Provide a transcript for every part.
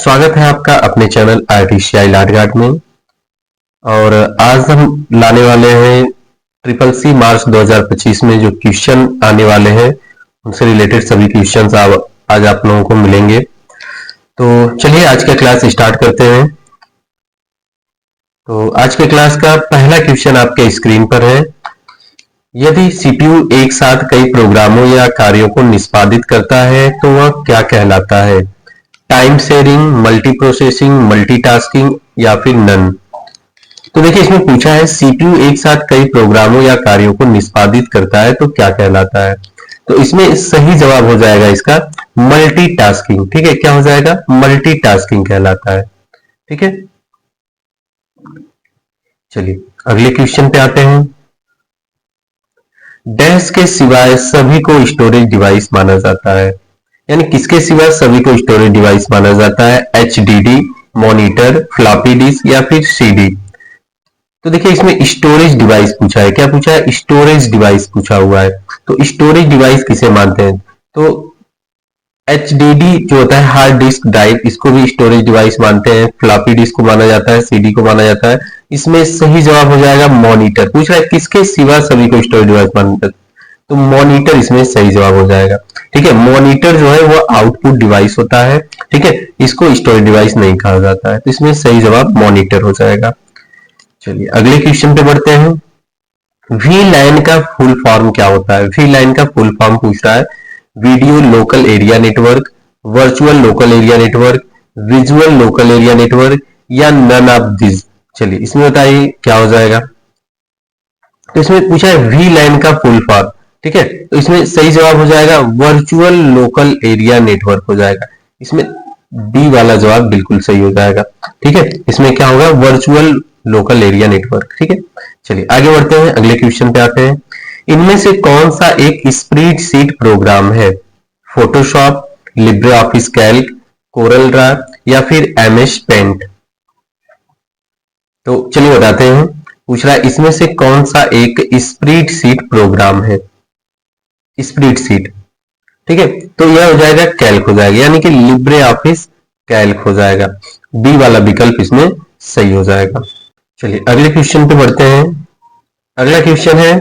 स्वागत है आपका अपने चैनल आर्टिशियाई लाटगाट में। और आज हम लाने वाले हैं ट्रिपल सी मार्च 2025 में जो क्वेश्चन आने वाले हैं उनसे रिलेटेड सभी क्वेश्चंस आज आप लोगों को मिलेंगे। तो चलिए आज का क्लास स्टार्ट करते हैं। तो आज के क्लास का पहला क्वेश्चन आपके स्क्रीन पर है। यदि सीपीयू एक साथ कई प्रोग्रामों या कार्यों को निष्पादित करता है तो वह क्या कहलाता है? Time sharing, multi processing, multitasking या फिर नन। तो देखिए इसमें पूछा है सीपीयू एक साथ कई प्रोग्रामों या कार्यों को निष्पादित करता है तो क्या कहलाता है। तो इसमें सही जवाब हो जाएगा इसका मल्टीटास्किंग। ठीक है, क्या हो जाएगा? मल्टीटास्किंग कहलाता है। ठीक है, चलिए अगले क्वेश्चन पे आते हैं। डैश के सिवाय सभी को स्टोरेज डिवाइस माना जाता है, यानी किसके सिवा सभी को स्टोरेज डिवाइस माना जाता है? एचडीडी, मॉनिटर, फ्लॉपी डिस्क या फिर सीडी। तो देखिए इसमें स्टोरेज डिवाइस पूछा है। क्या पूछा है? स्टोरेज डिवाइस पूछा हुआ है। तो स्टोरेज डिवाइस किसे मानते हैं? तो एचडीडी जो होता है हार्ड डिस्क ड्राइव, इसको भी स्टोरेज डिवाइस मानते हैं। फ्लॉपी डिस्क को माना जाता है, सीडी को माना जाता है। इसमें सही जवाब हो जाएगा मॉनिटर। पूछ रहा है किसके सिवा सभी को स्टोरेज डिवाइस मानते हैं, तो मॉनिटर इसमें सही जवाब हो जाएगा। ठीक है, मॉनिटर जो है वो आउटपुट डिवाइस होता है। ठीक है, इसको स्टोरेज डिवाइस नहीं कहा जाता है, तो इसमें सही जवाब मॉनिटर हो जाएगा। चलिए अगले क्वेश्चन पे बढ़ते हैं। वी लाइन का फुल फॉर्म क्या होता है? वी लाइन का फुल फॉर्म पूछ रहा है। Video local area network, virtual local area network, visual local area network या नन ऑफ दिस। चलिए इसमें बताइए क्या हो जाएगा। तो इसमें पूछा है वी लाइन का फुल फॉर्म। ठीक है, तो इसमें सही जवाब हो जाएगा वर्चुअल लोकल एरिया नेटवर्क हो जाएगा। इसमें डी वाला जवाब बिल्कुल सही हो जाएगा। ठीक है, इसमें क्या होगा? Virtual local area network. ठीक है, चलिए आगे बढ़ते हैं, अगले क्वेश्चन पे आते हैं। इनमें से कौन सा एक स्प्रेडशीट प्रोग्राम है? Photoshop, Libre office Calc, Corel Draw या फिर एमएस पेंट। तो चलिए बताते हैं। पूछ रहा है इसमें से कौन सा एक स्प्रेडशीट प्रोग्राम है? स्प्रेडशीट। ठीक है, तो यह हो जाएगा कैल्क हो जाएगा, यानी कि लिब्रे ऑफिस कैल्क हो जाएगा। बी वाला विकल्प इसमें सही हो जाएगा। चलिए अगले क्वेश्चन पे बढ़ते हैं। अगला क्वेश्चन है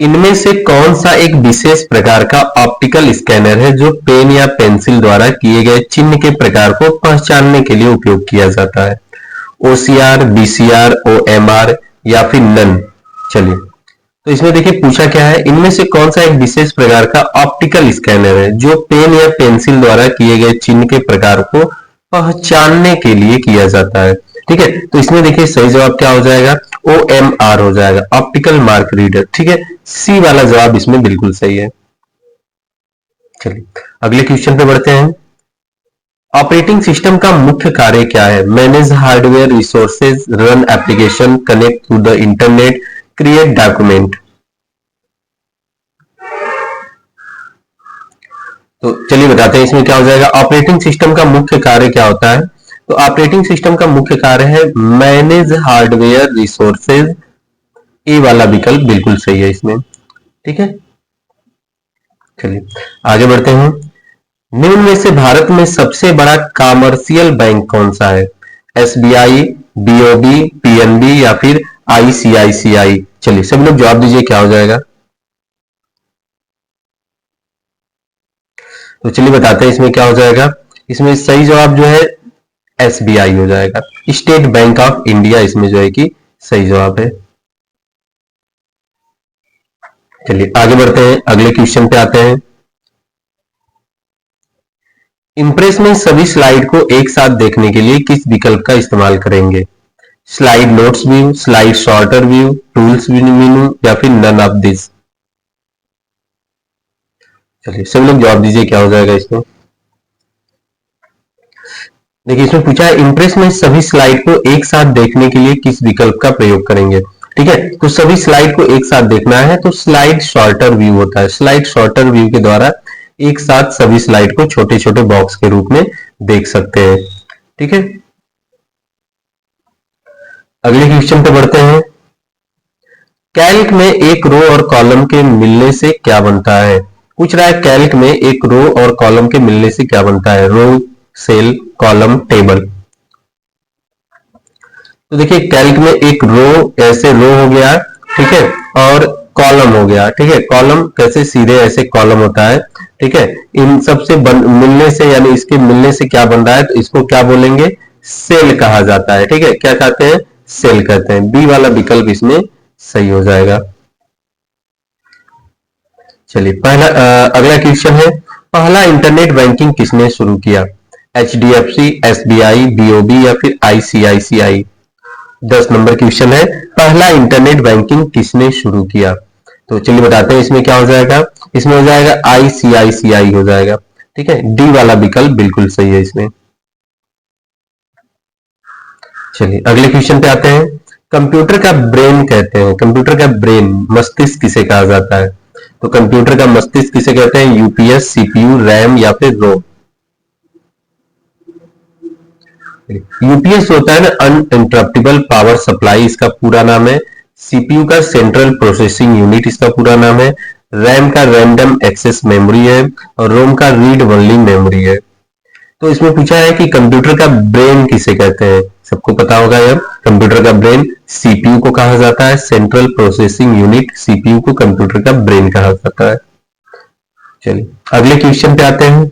इनमें से कौन सा एक विशेष प्रकार का ऑप्टिकल स्कैनर है जो पेन या पेंसिल द्वारा किए गए चिन्ह के प्रकार को पहचानने के लिए उपयोग किया जाता है? ओसीआर, बीसीआर, ओएमआर या फिर नन। चलिए तो इसमें देखिए पूछा क्या है, इनमें से कौन सा एक विशेष प्रकार का ऑप्टिकल स्कैनर है जो पेन या पेंसिल द्वारा किए गए चिन्ह के प्रकार को पहचानने के लिए किया जाता है? ठीक है, तो इसमें देखिए सही जवाब क्या हो जाएगा? OMR हो जाएगा, ऑप्टिकल मार्क रीडर। ठीक है, सी वाला जवाब इसमें बिल्कुल सही है। चलिए अगले क्वेश्चन पे बढ़ते हैं। ऑपरेटिंग सिस्टम का मुख्य कार्य क्या है? Manage hardware resources, run application, connect to the internet, create document. तो चलिए बताते हैं इसमें क्या हो जाएगा। ऑपरेटिंग सिस्टम का मुख्य कार्य क्या होता है? तो ऑपरेटिंग सिस्टम का मुख्य कार्य है मैनेज हार्डवेयर रिसोर्सेज। ए वाला विकल्प बिल्कुल सही है इसमें। ठीक है, चलिए आगे बढ़ते हैं। निम्न में से भारत में सबसे बड़ा कॉमर्शियल बैंक कौन सा है? एसबीआई, बीओबी, पीएनबी या फिर आईसीआईसीआई। चलिए सब लोग जवाब दीजिए क्या हो जाएगा। तो चलिए बताते हैं इसमें क्या हो जाएगा। इसमें सही जवाब जो है एसबीआई हो जाएगा, स्टेट बैंक ऑफ इंडिया इसमें जो है कि सही जवाब है। चलिए आगे बढ़ते हैं, अगले क्वेश्चन पे आते हैं। इंप्रेस में सभी स्लाइड को एक साथ देखने के लिए किस विकल्प का इस्तेमाल करेंगे? Slide notes view, slide shorter view, tools menu या फिर नन ऑफ दिस। चलिए सब लोग जवाब दीजिए क्या हो जाएगा इसमें। देखिए इसमें पूछा है इंप्रेस में सभी स्लाइड को एक साथ देखने के लिए किस विकल्प का प्रयोग करेंगे? ठीक है, तो सभी स्लाइड को एक साथ देखना है तो स्लाइड शॉर्टर व्यू होता है। स्लाइड शॉर्टर व्यू के द्वारा एक साथ सभी स्लाइड को छोटे छोटे बॉक्स के रूप में देख सकते हैं। ठीक है, अगले क्वेश्चन पे बढ़ते हैं। कैल्क में एक रो और कॉलम के मिलने से क्या बनता है? पूछ रहा है कैल्क में एक रो और कॉलम के मिलने से क्या बनता है? रो, सेल, कॉलम टेबल। तो देखिए कैल्क में एक रो, ऐसे रो हो गया, ठीक है, और कॉलम हो गया, ठीक है। कॉलम कैसे, सीधे ऐसे कॉलम होता है, ठीक है। इन सब से मिलने से, यानी इसके मिलने से क्या बन रहा है, तो इसको क्या बोलेंगे, सेल कहा जाता है, ठीक है। क्या कहते हैं, सेल कहते हैं। बी वाला विकल्प इसमें सही हो जाएगा। चलिए अगला क्वेश्चन है, पहला इंटरनेट बैंकिंग किसने शुरू किया, HDFC, SBI, BOB या फिर ICICI। 10 नंबर क्वेश्चन है, पहला इंटरनेट बैंकिंग किसने शुरू किया। तो चलिए बताते हैं इसमें क्या हो जाएगा, इसमें हो जाएगा ICICI हो जाएगा, ठीक है। डी वाला विकल्प बिल्कुल सही है इसमें। चलिए अगले क्वेश्चन पे आते हैं, कंप्यूटर का ब्रेन कहते हैं, कंप्यूटर का ब्रेन, मस्तिष्क किसे कहा जाता है। तो कंप्यूटर का मस्तिष्क किसे कहते हैं, यूपीएस, सीपीयू, रैम या फिर रोम। यूपीएस होता है ना, अनइंटरप्टेबल पावर सप्लाई, इसका पूरा नाम है। सीपीयू का सेंट्रल प्रोसेसिंग यूनिट इसका पूरा नाम है। रैम का रैंडम एक्सेस मेमोरी है, और रोम का रीड ओनली मेमोरी है। तो इसमें पूछा है कि कंप्यूटर का ब्रेन किसे कहते हैं, सबको पता होगा यार, कंप्यूटर का ब्रेन सीपीयू को कहा जाता है, सेंट्रल प्रोसेसिंग यूनिट, सीपीयू को कंप्यूटर का ब्रेन कहा जाता है। चलिए अगले क्वेश्चन पे आते हैं,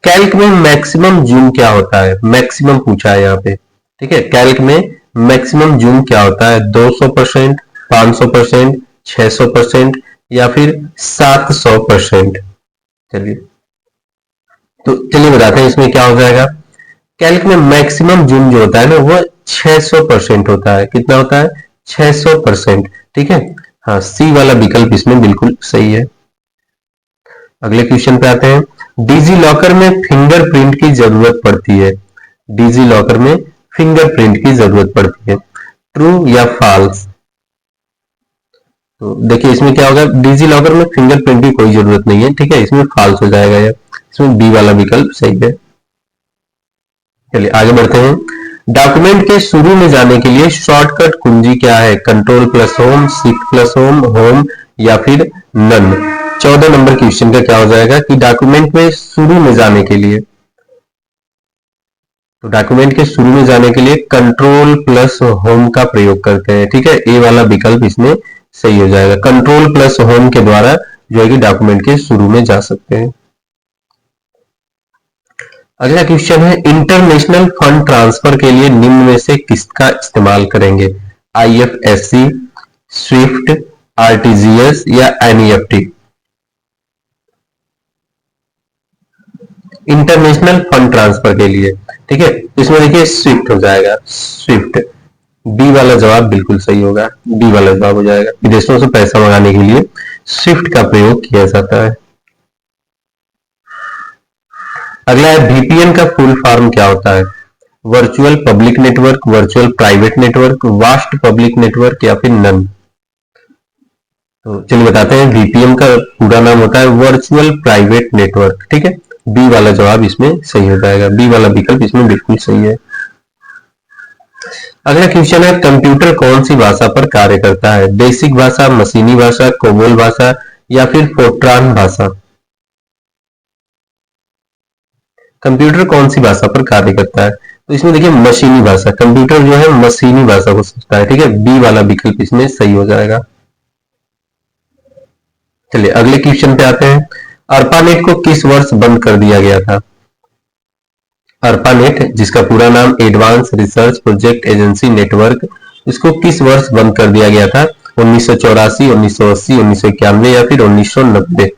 कैल्क में मैक्सिमम जूम क्या होता है, मैक्सिमम पूछा है यहाँ पे, ठीक है। कैल्क में मैक्सिमम जूम क्या होता है, 200%, 500%, 600% या फिर 700%। चलिए तो चलिए बताते हैं इसमें क्या हो जाएगा। कैल्क में मैक्सिमम जूम जो होता है ना, वो 600% होता है। कितना होता है, 600%, ठीक है। हाँ, सी वाला विकल्प इसमें बिल्कुल सही है। अगले क्वेश्चन पे आते हैं, डिजी लॉकर में फिंगरप्रिंट की जरूरत पड़ती है, डिजी लॉकर में फिंगरप्रिंट की जरूरत पड़ती है, ट्रू या फॉल्स। तो देखिए इसमें क्या होगा, डिजी लॉकर में फिंगरप्रिंट की कोई जरूरत नहीं है, ठीक है, इसमें फॉल्स हो जाएगा ये, इसमें बी वाला विकल्प सही है। चलिए आगे बढ़ते हैं, डॉक्यूमेंट के शुरू में जाने के लिए शॉर्टकट कुंजी क्या है, control plus home, shift plus home, home या फिर नन। 14 नंबर क्वेश्चन का क्या हो जाएगा कि डॉक्यूमेंट में शुरू में जाने के लिए, तो डॉक्यूमेंट के शुरू में जाने के लिए कंट्रोल प्लस होम का प्रयोग करते हैं, ठीक है। ए वाला विकल्प इसमें सही हो जाएगा, कंट्रोल प्लस होम के द्वारा जो है कि डॉक्यूमेंट के शुरू में जा सकते हैं। अगला क्वेश्चन है, इंटरनेशनल फंड ट्रांसफर के लिए निम्न में से किसका इस्तेमाल करेंगे, IFSC, स्विफ्ट, RTGS या NEFT। इंटरनेशनल फंड ट्रांसफर के लिए, ठीक है, इसमें देखिए स्विफ्ट हो जाएगा, स्विफ्ट। बी वाला जवाब बिल्कुल सही होगा, बी वाला जवाब हो जाएगा, विदेशों से पैसा मंगाने के लिए स्विफ्ट का प्रयोग किया जाता है। अगला है, VPN का फुल फॉर्म क्या होता है, virtual public network, virtual private network, vast public network या फिर नन। तो चलिए बताते हैं, VPN का पूरा नाम होता है वर्चुअल प्राइवेट नेटवर्क, ठीक है। बी वाला जवाब इसमें सही हो जाएगा, बी वाला विकल्प इसमें बिल्कुल सही है। अगला क्वेश्चन है, कंप्यूटर कौन सी भाषा पर कार्य करता है, बेसिक भाषा, मशीनी भाषा, कोबोल भाषा या फिर फोर्ट्रान भाषा। कंप्यूटर कौन सी भाषा पर कार्य करता है, तो इसमें देखिए मशीनी भाषा, कंप्यूटर जो है मशीनी भाषा को समझता है, ठीक है। बी वाला विकल्प इसमें सही हो जाएगा। चलिए अगले क्वेश्चन पे आते हैं, अर्पानेट को किस वर्ष बंद कर दिया गया था। अर्पानेट, जिसका पूरा नाम advance research project agency network, इसको किस वर्ष बंद कर दिया गया था, 1984, 1980, 1991 या फिर 1990।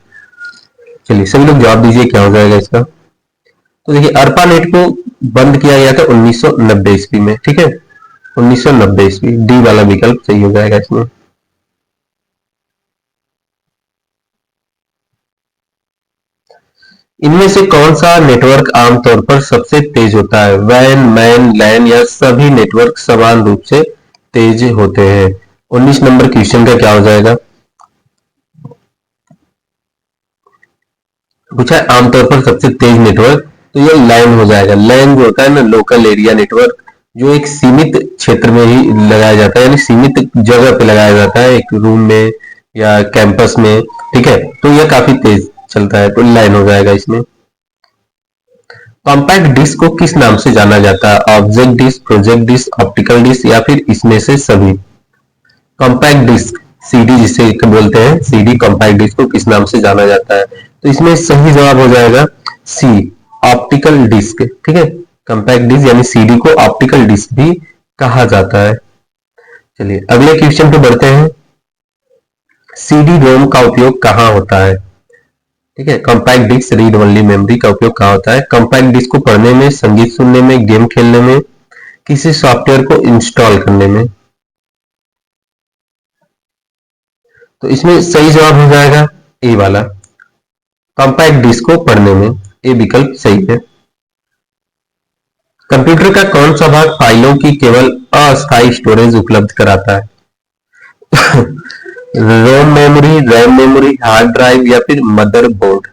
चलिए सभी लोग जवाब दीजिए क्या हो जाएगा इसका। तो देखिए अर्पानेट को बंद किया गया था 1990 ईस्वी में, ठीक है, 1990 ईस्वी। डी वाला विकल्प सही हो जाएगा इसमें। इनमें से कौन सा नेटवर्क आमतौर पर सबसे तेज होता है, वैन, मैन, लैन या सभी नेटवर्क समान रूप से तेज होते हैं। 19 नंबर क्वेश्चन का क्या हो जाएगा, पूछा है आमतौर पर सबसे तेज नेटवर्क, तो ये लैन हो जाएगा। लैन जो होता है ना, लोकल एरिया नेटवर्क, जो एक सीमित क्षेत्र में ही लगाया जाता है, यानी सीमित जगह पे लगाया जाता है, एक रूम में या कैंपस में, ठीक है, तो यह काफी तेज चलता है, तो लैन हो जाएगा इसमें। कॉम्पैक्ट डिस्क को किस नाम से जाना जाता है? Object disk, project disk, optical disk या फिर इसमें से सभी? कॉम्पैक्ट डिस्क, सीडी जिसे बोलते हैं, सीडी कॉम्पैक्ट डिस्क को किस नाम से जाना जाता है? तो इसमें सही जवाब हो जाएगा सी, ऑप्टिकल डिस्क। ठीक है, कॉम्पैक्ट डिस्क यानी सीडी को ऑप्टिकल डिस्क भी कहा जाता है। चलिए अगले क्वेश्चन पे बढ़ते हैं। सीडी रोम का उपयोग कहाँ होता है? ठीक है, compact disk read only memory का उपयोग कहाँ होता है? कॉम्पैक्ट डिस्क को पढ़ने में, संगीत सुनने में, गेम खेलने में, किसी सॉफ्टवेयर को इंस्टॉल करने में? तो इसमें सही जवाब हो जाएगा ए वाला, कॉम्पैक्ट डिस्क को पढ़ने में। ए विकल्प सही है। कंप्यूटर का कौन सा भाग फाइलों की केवल अस्थायी स्टोरेज उपलब्ध कराता है? ROM memory, RAM memory, hard drive या फिर मदरबोर्ड?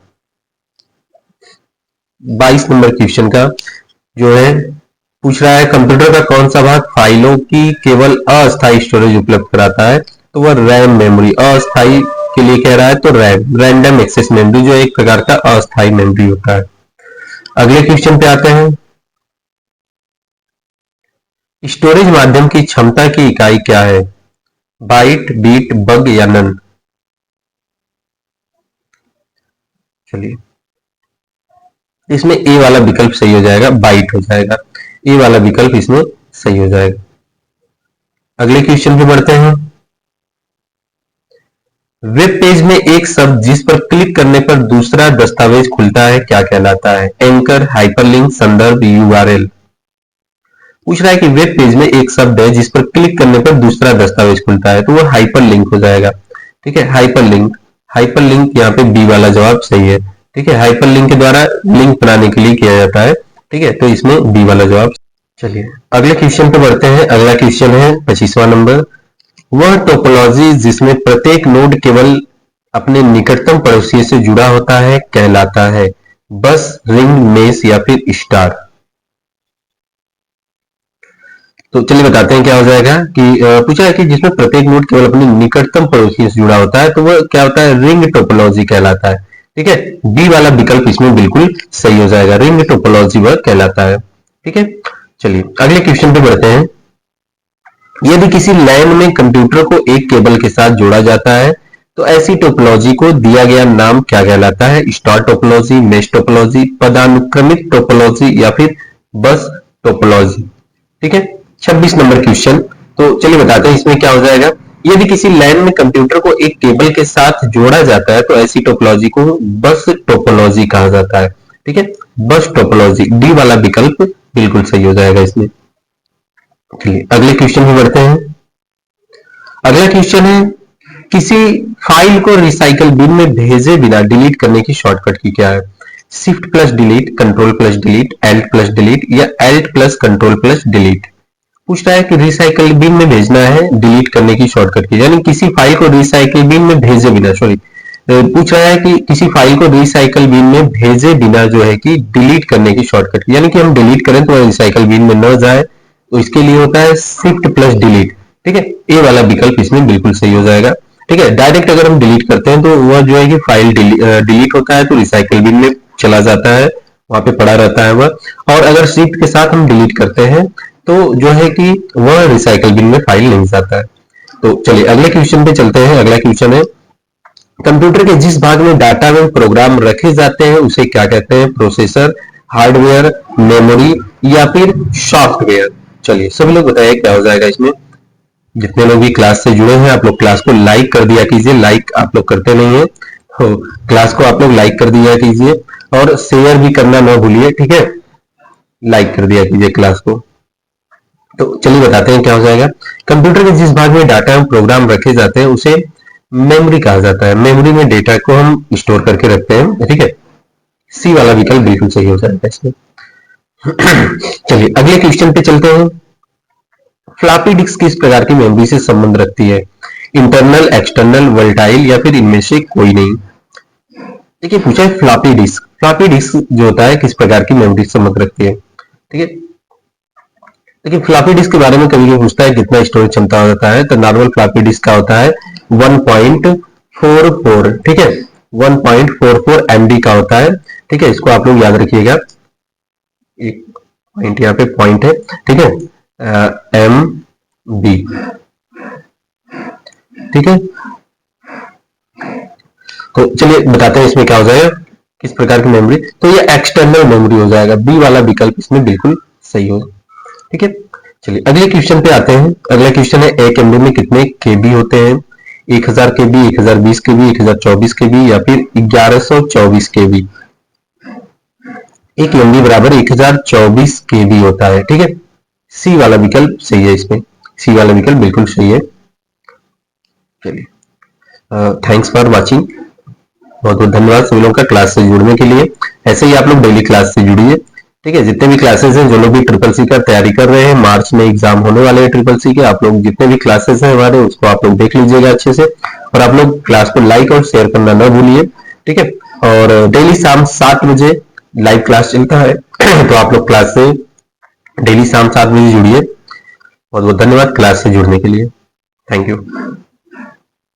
22 नंबर क्वेश्चन का जो है पूछ रहा है, कंप्यूटर का कौन सा भाग फाइलों की केवल अस्थायी स्टोरेज उपलब्ध कराता है? तो वह रैम मेमोरी, अस्थायी के लिए कह रहा है तो रैम, रैंडम एक्सेस मेमोरी, जो एक प्रकार का अस्थायी मेमोरी होता है। अगले क्वेश्चन पे आते हैं। स्टोरेज माध्यम की क्षमता की इकाई क्या है? बाइट, बीट, बग या नन? चलिए इसमें ए वाला विकल्प सही हो जाएगा, बाइट हो जाएगा। ए वाला विकल्प इसमें सही हो जाएगा। अगले क्वेश्चन पे बढ़ते हैं। वेब पेज में एक शब्द जिस पर क्लिक करने पर दूसरा दस्तावेज खुलता है क्या कहलाता है? एंकर, हाइपरलिंक, संदर्भ, यूआरएल? पूछ रहा है कि वेब पेज में एक शब्द है जिस पर क्लिक करने पर दूसरा दस्तावेज खुलता है, तो वो हाइपरलिंक हो जाएगा। ठीक है, हाइपरलिंक, हाइपरलिंक यहाँ पे बी वाला जवाब सही है। ठीक है, हाइपरलिंक के द्वारा लिंक बनाने के लिए किया जाता है। ठीक है, तो इसमें बी वाला जवाब। चलिए अगले क्वेश्चन पे बढ़ते हैं। अगला क्वेश्चन है 25वां नंबर। वह टोपोलॉजी जिसमें प्रत्येक नोड केवल अपने निकटतम पड़ोसी से जुड़ा होता है कहलाता है? बस, रिंग, मेश या फिर स्टार? तो चलिए बताते हैं क्या हो जाएगा कि पूछा है कि जिसमें प्रत्येक नोड केवल अपने निकटतम पड़ोसी से जुड़ा होता है, तो वह क्या होता है? रिंग टोपोलॉजी कहलाता है। ठीक है, बी वाला विकल्प इसमें बिल्कुल सही हो जाएगा, रिंग टोपोलॉजी वह कहलाता है। ठीक है, चलिए अगले क्वेश्चन पे बढ़ते हैं। यदि किसी लैन में कंप्यूटर को एक केबल के साथ जोड़ा जाता है तो ऐसी टोपोलॉजी को दिया गया नाम क्या कहलाता है? स्टार टोपोलॉजी, मेश टोपोलॉजी, पदानुक्रमित टोपोलॉजी या फिर बस टोपोलॉजी? ठीक है, 26 नंबर क्वेश्चन। तो चलिए बताते हैं इसमें क्या हो जाएगा। यदि किसी लैन में कंप्यूटर को एक केबल के साथ जोड़ा जाता है तो ऐसी टोपोलॉजी को बस टोपोलॉजी कहा जाता है। ठीक है, बस टोपोलॉजी, डी वाला विकल्प बिल्कुल सही हो जाएगा इसमें। चलिए अगले क्वेश्चन में बढ़ते हैं। अगला क्वेश्चन है, किसी फाइल को रिसाइकल बिन में भेजे बिना डिलीट करने की शॉर्टकट की क्या है? Shift plus delete, control plus delete, alt plus delete या alt plus control plus delete? पूछ रहा है कि रिसाइकल बिन में भेजना है, डिलीट करने की शॉर्टकट की, यानी किसी फाइल को रिसाइकल बिन में भेजे बिना, सॉरी, पूछ रहा है कि किसी फाइल को रिसाइकल बिन में भेजे बिना जो है कि डिलीट करने की शॉर्टकट, यानी कि हम डिलीट करें तो रिसाइकल बिन में न जाए, तो इसके लिए होता है शिफ्ट प्लस डिलीट। ठीक है, ए वाला विकल्प इसमें बिल्कुल सही हो जाएगा। ठीक है, डायरेक्ट अगर हम डिलीट करते हैं तो वह जो है कि फाइल डिलीट होता है तो रिसाइकल बिन में चला जाता है, वहां पे पड़ा रहता है वह। और अगर शिफ्ट के साथ हम डिलीट करते हैं तो जो है कि वह रिसाइकल बिन में फाइल नहीं जाता है। तो चलिए अगले क्वेश्चन पे चलते हैं। अगला क्वेश्चन है, कंप्यूटर के जिस भाग में डाटा एवं प्रोग्राम रखे जाते हैं उसे क्या कहते हैं? प्रोसेसर, हार्डवेयर, मेमोरी या फिर सॉफ्टवेयर? चलिए सभी लोग बताइए क्या हो जाएगा इसमें। जितने लोग भी क्लास से जुड़े हैं आप लोग क्लास को लाइक कर दिया कीजिए, लाइक आप लोग करते नहीं है तो क्लास को आप लोग लाइक कर दिया कीजिए और शेयर भी करना ना भूलिए। ठीक है, लाइक कर दिया कीजिए क्लास को। तो चलिए बताते हैं क्या हो जाएगा। कंप्यूटर के जिस भाग में डाटा एवं प्रोग्राम रखे जाते हैं उसे मेमोरी कहा जाता है। मेमोरी में डेटा को हम स्टोर करके रखते हैं। ठीक है, सी वाला विकल्प बिल्कुल सही हो जाएगा इसमें। चलिए अगले क्वेश्चन पे चलते हैं। फ्लॉपी डिस्क किस प्रकार की मेमोरी से संबंध रखती है? इंटरनल, एक्सटर्नल, वोलेटाइल या फिर इनमें से कोई नहीं? देखिए पूछा है फ्लॉपी डिस्क, फ्लॉपी डिस्क जो होता है किस प्रकार की मेमोरी से संबंध रखती है? ठीक है, देखिए फ्लॉपी डिस्क के बारे में कभी भी पूछता है कितना स्टोरेज क्षमता होता है, तो नॉर्मल फ्लॉपी डिस्क का होता है 1.44। ठीक है, 1.44 MB का होता है। ठीक है, इसको आप लोग याद रखिएगा। एक पॉइंट यहाँ पे पॉइंट है, ठीक है, MB, ठीक है। तो चलिए बताते हैं इसमें क्या हो जाएगा, किस प्रकार की मेमोरी। तो ये एक्सटर्नल मेमोरी हो जाएगा, बी वाला विकल्प इसमें बिल्कुल सही हो, ठीक है। चलिए अगले क्वेश्चन पे आते हैं। अगला क्वेश्चन है एक एमबी में कितने केबी होते हैं? 1000 केबी, 1020 केबी, 1024 केबी या फिर 1124 केबी। एक एमबी बराबर 1024 केबी होता है, ठीक है। सी वाला विकल्प सही है, इसमें सी वाला विकल्प बिल्कुल सही है। चलिए थैंक्स फॉर वॉचिंग, बहुत बहुत धन्यवाद सभी लोगों का क्लास से जुड़ने के लिए। ऐसे ही आप लोग डेली क्लास से जुड़िए, ठीक है। जितने भी क्लासेस हैं, जो लोग भी ट्रिपल सी का तैयारी कर रहे हैं, मार्च में एग्जाम होने वाले हैं ट्रिपल सी के, आप लोग जितने भी क्लासेस हैं हमारे, उसको आप लोग देख लीजिएगा अच्छे से। और आप लोग क्लास को लाइक और शेयर करना ना भूलिए, ठीक है। और डेली शाम 7 बजे लाइव क्लास चलता है तो आप लोग क्लास से डेली शाम 7 बजे जुड़िए। बहुत बहुत धन्यवाद क्लास से जुड़ने के लिए, थैंक यू।